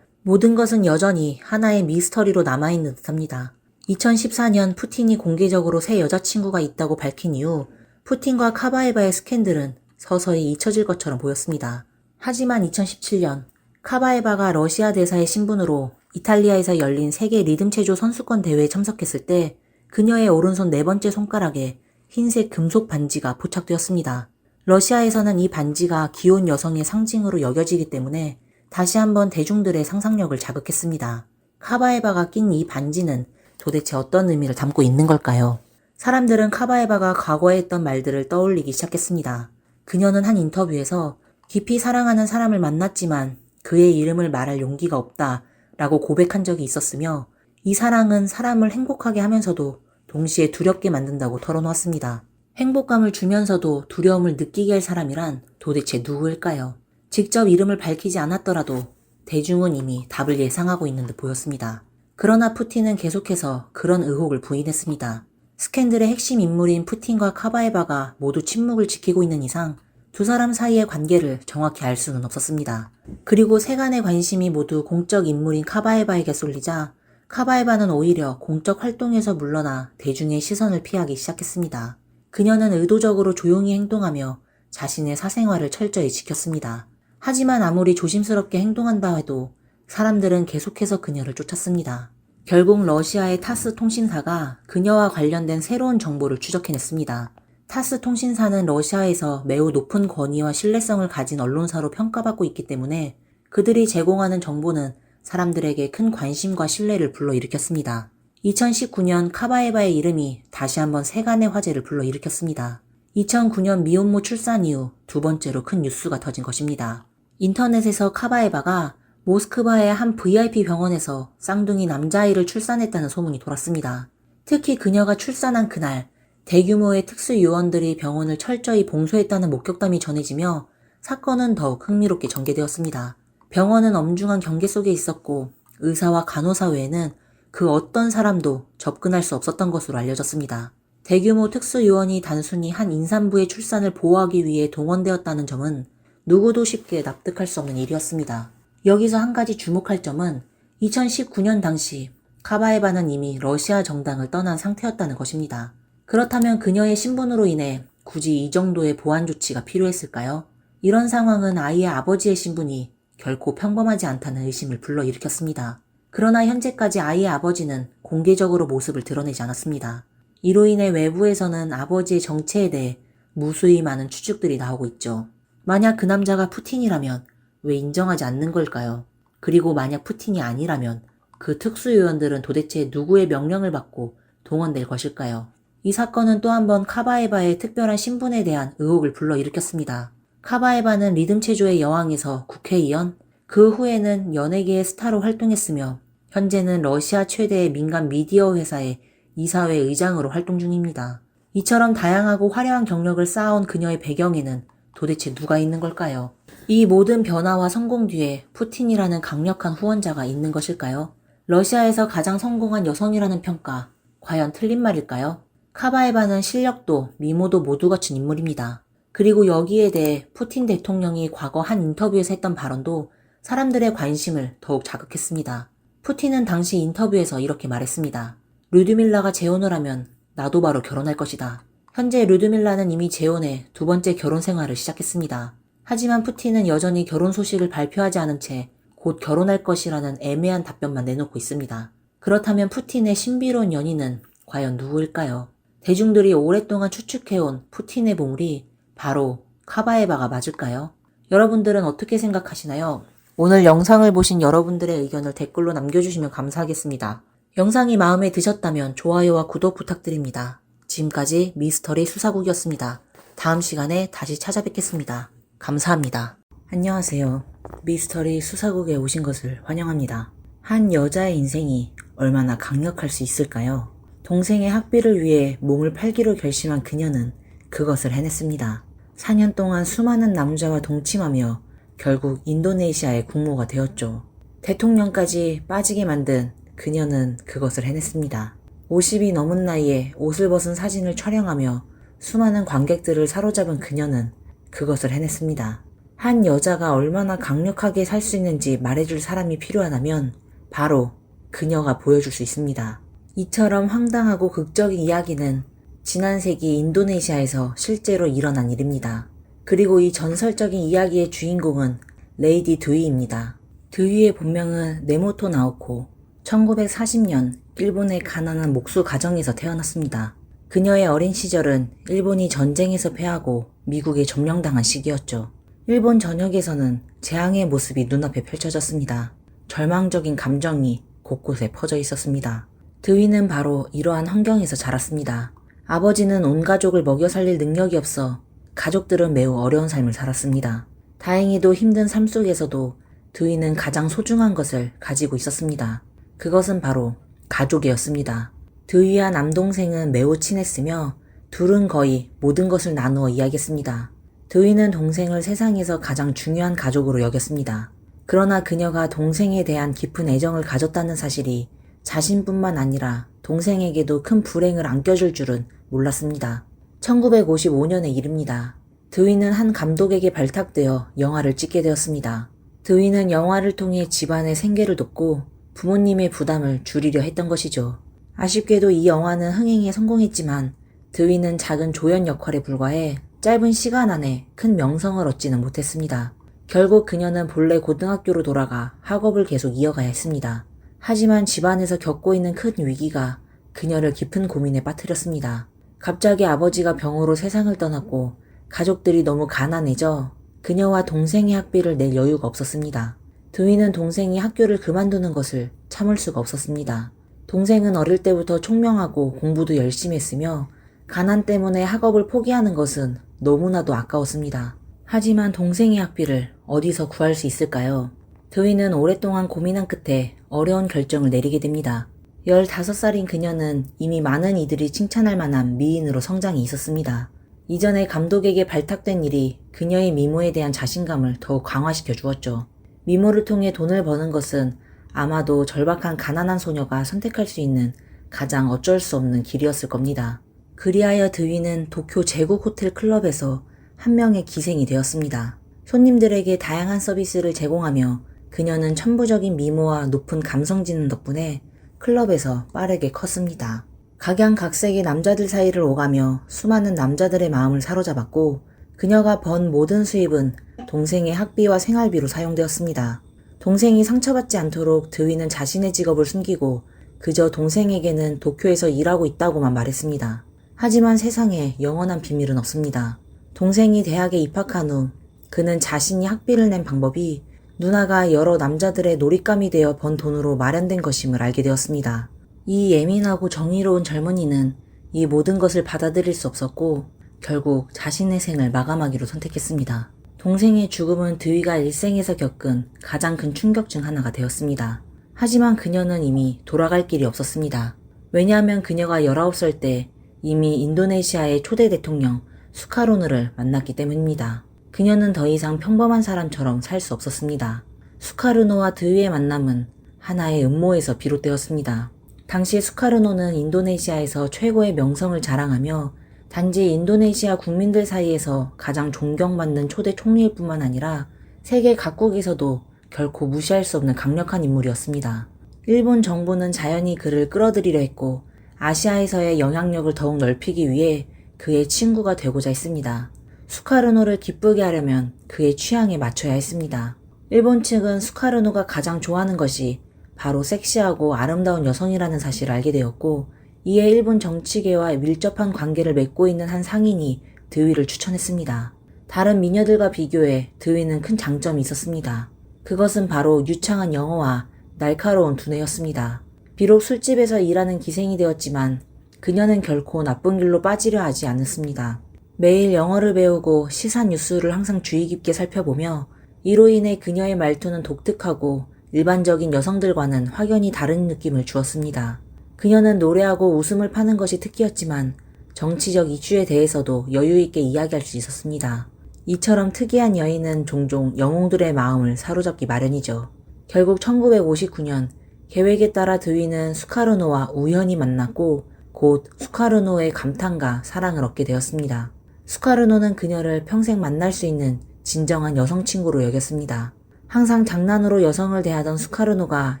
모든 것은 여전히 하나의 미스터리로 남아있는 듯합니다. 2014년 푸틴이 공개적으로 새 여자친구가 있다고 밝힌 이후 푸틴과 카바에바의 스캔들은 서서히 잊혀질 것처럼 보였습니다. 하지만 2017년 카바에바가 러시아 대사의 신분으로 이탈리아에서 열린 세계 리듬체조 선수권 대회에 참석했을 때 그녀의 오른손 네 번째 손가락에 흰색 금속 반지가 포착되었습니다. 러시아에서는 이 반지가 귀여운 여성의 상징으로 여겨지기 때문에 다시 한번 대중들의 상상력을 자극했습니다. 카바에바가 낀 이 반지는 도대체 어떤 의미를 담고 있는 걸까요? 사람들은 카바에바가 과거에 했던 말들을 떠올리기 시작했습니다. 그녀는 한 인터뷰에서 깊이 사랑하는 사람을 만났지만 그의 이름을 말할 용기가 없다 라고 고백한 적이 있었으며 이 사랑은 사람을 행복하게 하면서도 동시에 두렵게 만든다고 털어놓았습니다. 행복감을 주면서도 두려움을 느끼게 할 사람이란 도대체 누구일까요? 직접 이름을 밝히지 않았더라도 대중은 이미 답을 예상하고 있는 듯 보였습니다. 그러나 푸틴은 계속해서 그런 의혹을 부인했습니다. 스캔들의 핵심 인물인 푸틴과 카바에바가 모두 침묵을 지키고 있는 이상 두 사람 사이의 관계를 정확히 알 수는 없었습니다. 그리고 세간의 관심이 모두 공적 인물인 카바에바에게 쏠리자 카바에바는 오히려 공적 활동에서 물러나 대중의 시선을 피하기 시작했습니다. 그녀는 의도적으로 조용히 행동하며 자신의 사생활을 철저히 지켰습니다. 하지만 아무리 조심스럽게 행동한다 해도 사람들은 계속해서 그녀를 쫓았습니다. 결국 러시아의 타스 통신사가 그녀와 관련된 새로운 정보를 추적해냈습니다. 타스 통신사는 러시아에서 매우 높은 권위와 신뢰성을 가진 언론사로 평가받고 있기 때문에 그들이 제공하는 정보는 사람들에게 큰 관심과 신뢰를 불러일으켰습니다. 2019년 카바에바의 이름이 다시 한번 세간의 화제를 불러일으켰습니다. 2009년 미혼모 출산 이후 두 번째로 큰 뉴스가 터진 것입니다. 인터넷에서 카바에바가 모스크바의 한 VIP 병원에서 쌍둥이 남자아이를 출산했다는 소문이 돌았습니다. 특히 그녀가 출산한 그날 대규모의 특수요원들이 병원을 철저히 봉쇄했다는 목격담이 전해지며 사건은 더욱 흥미롭게 전개되었습니다. 병원은 엄중한 경계 속에 있었고 의사와 간호사 외에는 그 어떤 사람도 접근할 수 없었던 것으로 알려졌습니다. 대규모 특수요원이 단순히 한 임산부의 출산을 보호하기 위해 동원되었다는 점은 누구도 쉽게 납득할 수 없는 일이었습니다. 여기서 한 가지 주목할 점은 2019년 당시 카바에바는 이미 러시아 정당을 떠난 상태였다는 것입니다. 그렇다면 그녀의 신분으로 인해 굳이 이 정도의 보안 조치가 필요했을까요? 이런 상황은 아이의 아버지의 신분이 결코 평범하지 않다는 의심을 불러일으켰습니다. 그러나 현재까지 아이의 아버지는 공개적으로 모습을 드러내지 않았습니다. 이로 인해 외부에서는 아버지의 정체에 대해 무수히 많은 추측들이 나오고 있죠. 만약 그 남자가 푸틴이라면 왜 인정하지 않는 걸까요? 그리고 만약 푸틴이 아니라면 그 특수요원들은 도대체 누구의 명령을 받고 동원될 것일까요? 이 사건은 또 한 번 카바에바의 특별한 신분에 대한 의혹을 불러일으켰습니다. 카바에바는 리듬체조의 여왕에서 국회의원, 그 후에는 연예계의 스타로 활동했으며 현재는 러시아 최대의 민간 미디어 회사의 이사회 의장으로 활동 중입니다. 이처럼 다양하고 화려한 경력을 쌓아온 그녀의 배경에는 도대체 누가 있는 걸까요? 이 모든 변화와 성공 뒤에 푸틴이라는 강력한 후원자가 있는 것일까요? 러시아에서 가장 성공한 여성이라는 평가, 과연 틀린 말일까요? 카바에바는 실력도 미모도 모두 갖춘 인물입니다. 그리고 여기에 대해 푸틴 대통령이 과거 한 인터뷰에서 했던 발언도 사람들의 관심을 더욱 자극했습니다. 푸틴은 당시 인터뷰에서 이렇게 말했습니다. 류드밀라가 재혼을 하면 나도 바로 결혼할 것이다. 현재 류드밀라는 이미 재혼해 두 번째 결혼 생활을 시작했습니다. 하지만 푸틴은 여전히 결혼 소식을 발표하지 않은 채 곧 결혼할 것이라는 애매한 답변만 내놓고 있습니다. 그렇다면 푸틴의 신비로운 연인은 과연 누구일까요? 대중들이 오랫동안 추측해온 푸틴의 보물이 바로 카바에바가 맞을까요? 여러분들은 어떻게 생각하시나요? 오늘 영상을 보신 여러분들의 의견을 댓글로 남겨주시면 감사하겠습니다. 영상이 마음에 드셨다면 좋아요와 구독 부탁드립니다. 지금까지 미스터리 수사국이었습니다. 다음 시간에 다시 찾아뵙겠습니다. 감사합니다. 안녕하세요. 미스터리 수사국에 오신 것을 환영합니다. 한 여자의 인생이 얼마나 강력할 수 있을까요? 동생의 학비를 위해 몸을 팔기로 결심한 그녀는 그것을 해냈습니다. 4년 동안 수많은 남자와 동침하며 결국 인도네시아의 국모가 되었죠. 대통령까지 빠지게 만든 그녀는 그것을 해냈습니다. 50이 넘은 나이에 옷을 벗은 사진을 촬영하며 수많은 관객들을 사로잡은 그녀는 그것을 해냈습니다. 한 여자가 얼마나 강력하게 살 수 있는지 말해줄 사람이 필요하다면 바로 그녀가 보여줄 수 있습니다. 이처럼 황당하고 극적인 이야기는 지난 세기 인도네시아에서 실제로 일어난 일입니다. 그리고 이 전설적인 이야기의 주인공은 레이디 드위입니다. 드위의 본명은 네모토 나오코, 1940년 일본의 가난한 목수 가정에서 태어났습니다. 그녀의 어린 시절은 일본이 전쟁에서 패하고 미국에 점령당한 시기였죠. 일본 전역에서는 재앙의 모습이 눈앞에 펼쳐졌습니다. 절망적인 감정이 곳곳에 퍼져 있었습니다. 드위는 바로 이러한 환경에서 자랐습니다. 아버지는 온 가족을 먹여 살릴 능력이 없어 가족들은 매우 어려운 삶을 살았습니다. 다행히도 힘든 삶 속에서도 드위는 가장 소중한 것을 가지고 있었습니다. 그것은 바로 가족이었습니다. 드위와 남동생은 매우 친했으며 둘은 거의 모든 것을 나누어 이야기했습니다. 드위는 동생을 세상에서 가장 중요한 가족으로 여겼습니다. 그러나 그녀가 동생에 대한 깊은 애정을 가졌다는 사실이 자신뿐만 아니라 동생에게도 큰 불행을 안겨줄 줄은 몰랐습니다. 1955년의 일입니다. 드위는 한 감독에게 발탁되어 영화를 찍게 되었습니다. 드위는 영화를 통해 집안의 생계를 돕고 부모님의 부담을 줄이려 했던 것이죠. 아쉽게도 이 영화는 흥행에 성공했지만 드위는 작은 조연 역할에 불과해 짧은 시간 안에 큰 명성을 얻지는 못했습니다. 결국 그녀는 본래 고등학교로 돌아가 학업을 계속 이어가야 했습니다. 하지만 집안에서 겪고 있는 큰 위기가 그녀를 깊은 고민에 빠뜨렸습니다. 갑자기 아버지가 병으로 세상을 떠났고 가족들이 너무 가난해져 그녀와 동생의 학비를 낼 여유가 없었습니다. 드위는 동생이 학교를 그만두는 것을 참을 수가 없었습니다. 동생은 어릴 때부터 총명하고 공부도 열심히 했으며 가난 때문에 학업을 포기하는 것은 너무나도 아까웠습니다. 하지만 동생의 학비를 어디서 구할 수 있을까요? 드위는 오랫동안 고민한 끝에 어려운 결정을 내리게 됩니다. 15살인 그녀는 이미 많은 이들이 칭찬할 만한 미인으로 성장해 있었습니다. 이전에 감독에게 발탁된 일이 그녀의 미모에 대한 자신감을 더욱 강화시켜 주었죠. 미모를 통해 돈을 버는 것은 아마도 절박한 가난한 소녀가 선택할 수 있는 가장 어쩔 수 없는 길이었을 겁니다. 그리하여 드위는 도쿄 제국 호텔 클럽에서 한 명의 기생이 되었습니다. 손님들에게 다양한 서비스를 제공하며 그녀는 천부적인 미모와 높은 감성 지능 덕분에 클럽에서 빠르게 컸습니다. 각양각색의 남자들 사이를 오가며 수많은 남자들의 마음을 사로잡았고 그녀가 번 모든 수입은 동생의 학비와 생활비로 사용되었습니다. 동생이 상처받지 않도록 드위는 자신의 직업을 숨기고 그저 동생에게는 도쿄에서 일하고 있다고만 말했습니다. 하지만 세상에 영원한 비밀은 없습니다. 동생이 대학에 입학한 후 그는 자신이 학비를 낸 방법이 누나가 여러 남자들의 놀잇감이 되어 번 돈으로 마련된 것임을 알게 되었습니다. 이 예민하고 정의로운 젊은이는 이 모든 것을 받아들일 수 없었고 결국 자신의 생을 마감하기로 선택했습니다. 동생의 죽음은 드위가 일생에서 겪은 가장 큰 충격 중 하나가 되었습니다. 하지만 그녀는 이미 돌아갈 길이 없었습니다. 왜냐하면 그녀가 19살 때 이미 인도네시아의 초대 대통령 수카르노를 만났기 때문입니다. 그녀는 더 이상 평범한 사람처럼 살 수 없었습니다. 수카르노와 드위의 만남은 하나의 음모에서 비롯되었습니다. 당시 수카르노는 인도네시아에서 최고의 명성을 자랑하며 단지 인도네시아 국민들 사이에서 가장 존경받는 초대 총리일 뿐만 아니라 세계 각국에서도 결코 무시할 수 없는 강력한 인물이었습니다. 일본 정부는 자연히 그를 끌어들이려 했고 아시아에서의 영향력을 더욱 넓히기 위해 그의 친구가 되고자 했습니다. 수카르노를 기쁘게 하려면 그의 취향에 맞춰야 했습니다. 일본 측은 수카르노가 가장 좋아하는 것이 바로 섹시하고 아름다운 여성이라는 사실을 알게 되었고 이에 일본 정치계와 밀접한 관계를 맺고 있는 한 상인이 드위를 추천했습니다. 다른 미녀들과 비교해 드위는 큰 장점이 있었습니다. 그것은 바로 유창한 영어와 날카로운 두뇌였습니다. 비록 술집에서 일하는 기생이 되었지만 그녀는 결코 나쁜 길로 빠지려 하지 않았습니다. 매일 영어를 배우고 시사 뉴스를 항상 주의 깊게 살펴보며 이로 인해 그녀의 말투는 독특하고 일반적인 여성들과는 확연히 다른 느낌을 주었습니다. 그녀는 노래하고 웃음을 파는 것이 특기였지만 정치적 이슈에 대해서도 여유있게 이야기할 수 있었습니다. 이처럼 특이한 여인은 종종 영웅들의 마음을 사로잡기 마련이죠. 결국 1959년 계획에 따라 드위는 수카르노와 우연히 만났고 곧 수카르노의 감탄과 사랑을 얻게 되었습니다. 수카르노는 그녀를 평생 만날 수 있는 진정한 여성 친구로 여겼습니다. 항상 장난으로 여성을 대하던 수카르노가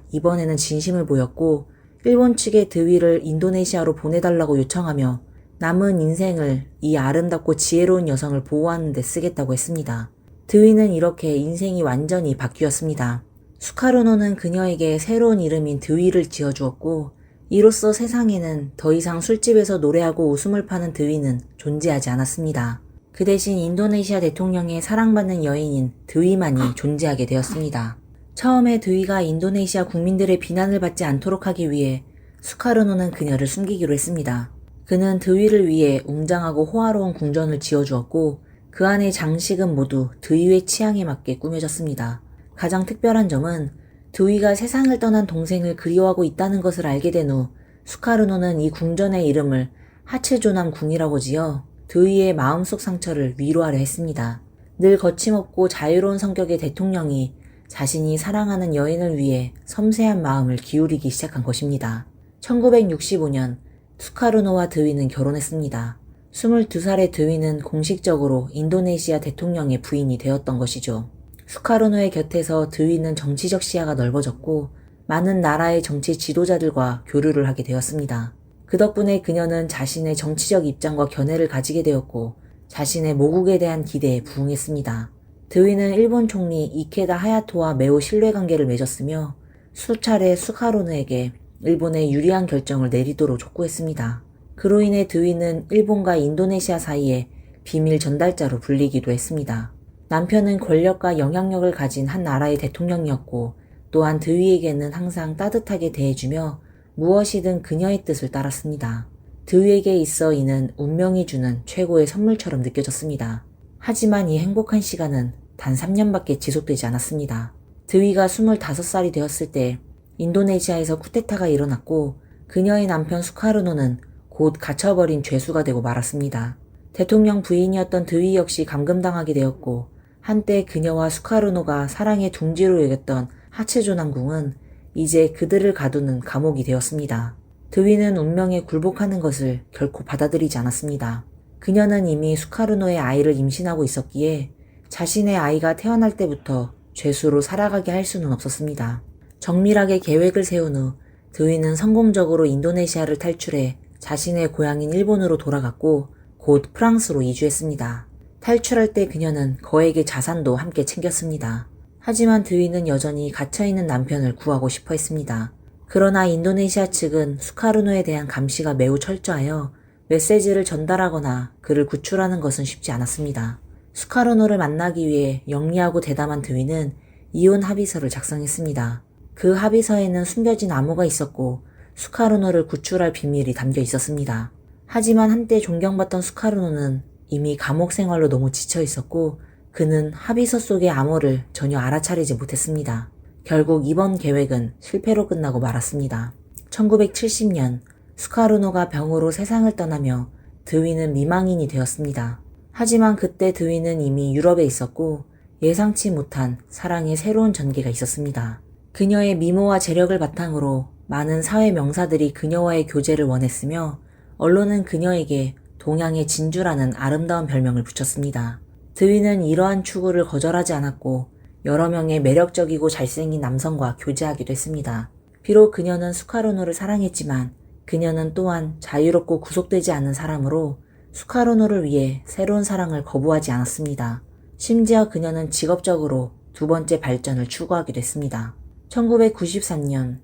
이번에는 진심을 보였고 일본 측에 드위를 인도네시아로 보내달라고 요청하며 남은 인생을 이 아름답고 지혜로운 여성을 보호하는 데 쓰겠다고 했습니다. 드위는 이렇게 인생이 완전히 바뀌었습니다. 수카르노는 그녀에게 새로운 이름인 드위를 지어주었고 이로써 세상에는 더 이상 술집에서 노래하고 웃음을 파는 드위는 존재하지 않았습니다. 그 대신 인도네시아 대통령의 사랑받는 여인인 드위만이 존재하게 되었습니다. 처음에 드위가 인도네시아 국민들의 비난을 받지 않도록 하기 위해 수카르노는 그녀를 숨기기로 했습니다. 그는 드위를 위해 웅장하고 호화로운 궁전을 지어주었고 그 안의 장식은 모두 드위의 취향에 맞게 꾸며졌습니다. 가장 특별한 점은 드위가 세상을 떠난 동생을 그리워하고 있다는 것을 알게 된 후 수카르노는 이 궁전의 이름을 하츠조남 궁이라고 지어 드위의 마음속 상처를 위로하려 했습니다. 늘 거침없고 자유로운 성격의 대통령이 자신이 사랑하는 여인을 위해 섬세한 마음을 기울이기 시작한 것입니다. 1965년 수카르노와 드위는 결혼했습니다. 22살의 드위는 공식적으로 인도네시아 대통령의 부인이 되었던 것이죠. 수카르노의 곁에서 드위는 정치적 시야가 넓어졌고 많은 나라의 정치 지도자들과 교류를 하게 되었습니다. 그 덕분에 그녀는 자신의 정치적 입장과 견해를 가지게 되었고 자신의 모국에 대한 기대에 부응했습니다. 드위는 일본 총리 이케다 하야토와 매우 신뢰관계를 맺었으며 수차례 수카르노에게 일본에 유리한 결정을 내리도록 촉구했습니다. 그로 인해 드위는 일본과 인도네시아 사이에 비밀 전달자로 불리기도 했습니다. 남편은 권력과 영향력을 가진 한 나라의 대통령이었고 또한 드위에게는 항상 따뜻하게 대해주며 무엇이든 그녀의 뜻을 따랐습니다. 드위에게 있어 이는 운명이 주는 최고의 선물처럼 느껴졌습니다. 하지만 이 행복한 시간은 단 3년밖에 지속되지 않았습니다. 드위가 25살이 되었을 때 인도네시아에서 쿠데타가 일어났고 그녀의 남편 수카르노는 곧 갇혀버린 죄수가 되고 말았습니다. 대통령 부인이었던 드위 역시 감금당하게 되었고 한때 그녀와 수카르노가 사랑의 둥지로 여겼던 하츠조남궁은 이제 그들을 가두는 감옥이 되었습니다. 드위는 운명에 굴복하는 것을 결코 받아들이지 않았습니다. 그녀는 이미 수카르노의 아이를 임신하고 있었기에 자신의 아이가 태어날 때부터 죄수로 살아가게 할 수는 없었습니다. 정밀하게 계획을 세운 후 드위는 성공적으로 인도네시아를 탈출해 자신의 고향인 일본으로 돌아갔고 곧 프랑스로 이주했습니다. 탈출할 때 그녀는 거액의 자산도 함께 챙겼습니다. 하지만 드위는 여전히 갇혀있는 남편을 구하고 싶어 했습니다. 그러나 인도네시아 측은 수카르노에 대한 감시가 매우 철저하여 메시지를 전달하거나 그를 구출하는 것은 쉽지 않았습니다. 수카르노를 만나기 위해 영리하고 대담한 드위는 이혼 합의서를 작성했습니다. 그 합의서에는 숨겨진 암호가 있었고 수카르노를 구출할 비밀이 담겨 있었습니다. 하지만 한때 존경받던 수카르노는 이미 감옥 생활로 너무 지쳐 있었고 그는 합의서 속의 암호를 전혀 알아차리지 못했습니다. 결국 이번 계획은 실패로 끝나고 말았습니다. 1970년 수카르노가 병으로 세상을 떠나며 드위는 미망인이 되었습니다. 하지만 그때 드위는 이미 유럽에 있었고 예상치 못한 사랑의 새로운 전개가 있었습니다. 그녀의 미모와 재력을 바탕으로 많은 사회 명사들이 그녀와의 교제를 원했으며 언론은 그녀에게 동양의 진주라는 아름다운 별명을 붙였습니다. 드위는 이러한 추구를 거절하지 않았고 여러 명의 매력적이고 잘생긴 남성과 교제하기도 했습니다. 비록 그녀는 수카르노를 사랑했지만 그녀는 또한 자유롭고 구속되지 않은 사람으로 수카르노를 위해 새로운 사랑을 거부하지 않았습니다. 심지어 그녀는 직업적으로 두 번째 발전을 추구하기도 했습니다. 1993년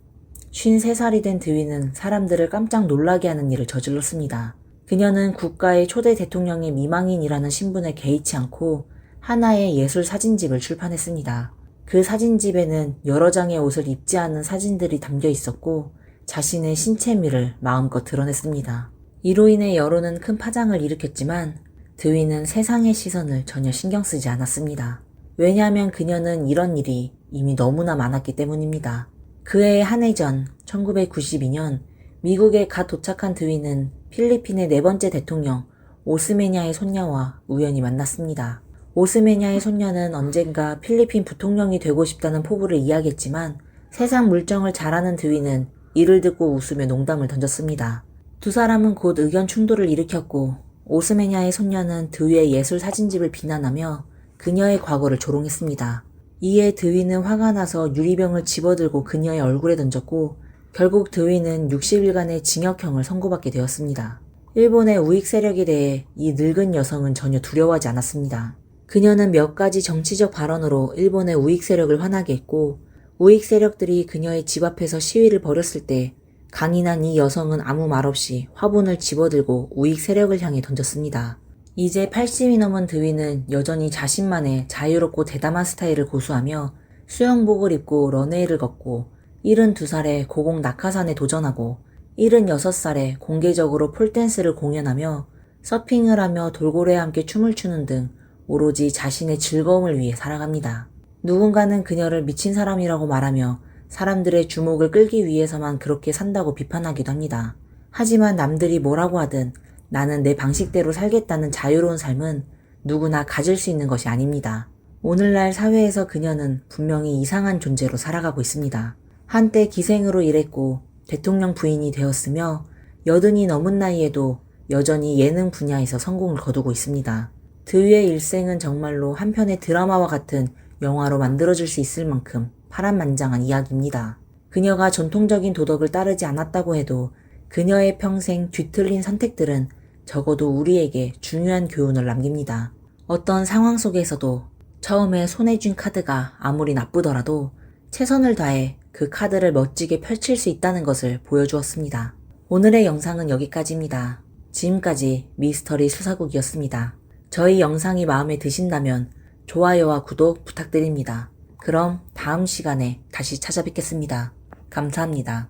53살이 된 드위는 사람들을 깜짝 놀라게 하는 일을 저질렀습니다. 그녀는 국가의 초대 대통령의 미망인이라는 신분에 개의치 않고 하나의 예술 사진집을 출판했습니다. 그 사진집에는 여러 장의 옷을 입지 않은 사진들이 담겨 있었고 자신의 신체미를 마음껏 드러냈습니다. 이로 인해 여론은 큰 파장을 일으켰지만 드위는 세상의 시선을 전혀 신경 쓰지 않았습니다. 왜냐하면 그녀는 이런 일이 이미 너무나 많았기 때문입니다. 그해 한 해 전 1992년 미국에 갓 도착한 드위는 필리핀의 네 번째 대통령 오스메냐의 손녀와 우연히 만났습니다. 오스메냐의 손녀는 언젠가 필리핀 부통령이 되고 싶다는 포부를 이야기했지만 세상 물정을 잘 아는 드위는 이를 듣고 웃으며 농담을 던졌습니다. 두 사람은 곧 의견 충돌을 일으켰고 오스메냐의 손녀는 드위의 예술 사진집을 비난하며 그녀의 과거를 조롱했습니다. 이에 드위는 화가 나서 유리병을 집어들고 그녀의 얼굴에 던졌고 결국 드위는 60일간의 징역형을 선고받게 되었습니다. 일본의 우익 세력에 대해 이 늙은 여성은 전혀 두려워하지 않았습니다. 그녀는 몇 가지 정치적 발언으로 일본의 우익 세력을 화나게 했고 우익 세력들이 그녀의 집 앞에서 시위를 벌였을 때 강인한 이 여성은 아무 말 없이 화분을 집어들고 우익 세력을 향해 던졌습니다. 이제 80이 넘은 드위는 여전히 자신만의 자유롭고 대담한 스타일을 고수하며 수영복을 입고 런웨이를 걷고 72살에 고공 낙하산에 도전하고 76살에 공개적으로 폴댄스를 공연하며 서핑을 하며 돌고래와 함께 춤을 추는 등 오로지 자신의 즐거움을 위해 살아갑니다. 누군가는 그녀를 미친 사람이라고 말하며 사람들의 주목을 끌기 위해서만 그렇게 산다고 비판하기도 합니다. 하지만 남들이 뭐라고 하든 나는 내 방식대로 살겠다는 자유로운 삶은 누구나 가질 수 있는 것이 아닙니다. 오늘날 사회에서 그녀는 분명히 이상한 존재로 살아가고 있습니다. 한때 기생으로 일했고 대통령 부인이 되었으며 80이 넘은 나이에도 여전히 예능 분야에서 성공을 거두고 있습니다. 드위의 일생은 정말로 한 편의 드라마와 같은 영화로 만들어질 수 있을 만큼 파란만장한 이야기입니다. 그녀가 전통적인 도덕을 따르지 않았다고 해도 그녀의 평생 뒤틀린 선택들은 적어도 우리에게 중요한 교훈을 남깁니다. 어떤 상황 속에서도 처음에 손에 쥔 카드가 아무리 나쁘더라도 최선을 다해 그 카드를 멋지게 펼칠 수 있다는 것을 보여주었습니다. 오늘의 영상은 여기까지입니다. 지금까지 미스터리 수사국이었습니다. 저희 영상이 마음에 드신다면 좋아요와 구독 부탁드립니다. 그럼 다음 시간에 다시 찾아뵙겠습니다. 감사합니다.